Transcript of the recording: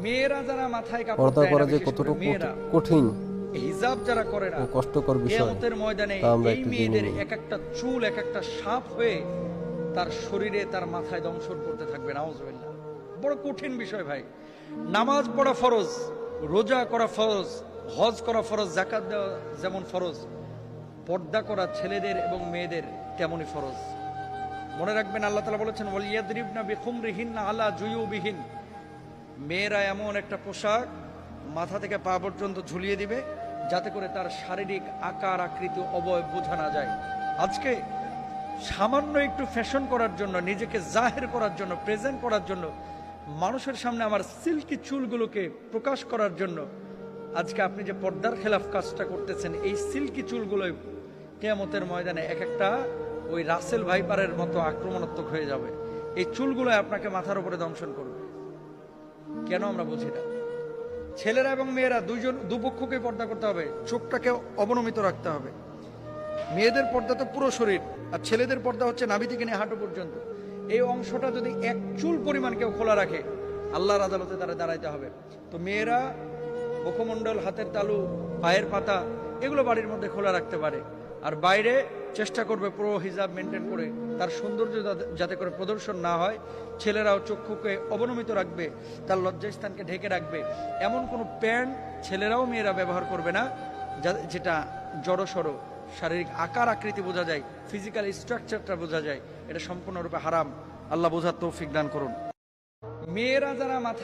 মেয়েরা যারা মাথায় কাপড় পর্দা দেয় করা না, যে বিশেষ করে কতটুকু মেয়েরা কঠিন হিজাব যারা করে না, ও কষ্টকর বিষয় কিয়ামতের ময়দানে তা আমরা এই একটু জেনে মেয়েদের নিই। এক একটা চুল এক একটা সাপ হয়ে তার শরীরে তার মাথায় দংশন করতে থাকবে। নাউজুবিল্লাহ। বড় কঠিন বিষয় ভাই। নামাজ পড়া ফরজ, রোজা করা ফরজ, হজ করা ফরজ, যাকাত দেওয়া যেমন ফরজ, পর্দা করা ছেলেদের এবং মেয়েদের তেমনই ফরজ। মনে রাখবেন আল্লাহ তাআলা বলেছেন ওয়ালিয়াদরিবনা বিখুমরিহিন্না আলা জুয়ুবিহিন, মেয়েরা এমন একটা পোশাক মাথা থেকে পা পর্যন্ত ঝুলিয়ে দিবে যাতে করে তার শারীরিক আকার আকৃতি অবয়ব বোঝা না যায়। আজকে সামান্য একটু ফ্যাশন করার জন্য, নিজেকে জাহের করার জন্য, প্রেজেন্ট করার জন্য, মানুষের সামনে আমার সিল্কি চুলগুলোকে প্রকাশ করার জন্য আজকে আপনি যে পর্দার খেলাফ কাজটা করতেছেন, এই সিল্কি চুলগুলোই কিয়ামতের ময়দানে এক একটা ওই রাসেল ভাইপারের মতো আক্রমণাত্মক হয়ে যাবে। এই চুলগুলো আপনাকে মাথার উপরে দংশন করবে। কেন আমরা বুঝি না? ছেলেরা এবং মেয়েরা দুপক্ষকে পর্দা করতে হবে, চোখটাকে অবনমিত রাখতে হবে। মেয়েদের পর্দা তো পুরো শরীর, আর ছেলেদের পর্দা হচ্ছে নাভি থেকে নিয়ে হাঁটু পর্যন্ত। এই অংশটা যদি এক চুল পরিমাণ কেউ খোলা রাখে, আল্লাহর আদালতে তারা দাঁড়াইতে হবে। তো মেয়েরা মুখমণ্ডল, হাতের তালু, পায়ের পাতা এগুলো বাড়ির মধ্যে খোলা রাখতে পারে, আর বাইরে চেষ্টা করবে পুরো হিজাব মেনটেন করে তার সৌন্দর্য যাতে করে প্রদর্শন না হয়। ছেলেরাও চক্ষুকে অবনমিত রাখবে, তার লজ্জাস্থানকে ঢেকে রাখবে। এমন কোনো প্যান্ট ছেলেরাও মেয়েরা ব্যবহার করবে না যেটা জড়সড় শারীরিক আকার আকৃতি বোঝা যায়, ফিজিক্যাল স্ট্রাকচারটা বোঝা যায়। এটা সম্পূর্ণরূপে হারাম। আল্লাহ বোঝার তৌফিক দান করুন। মেয়েরা যারা মাথা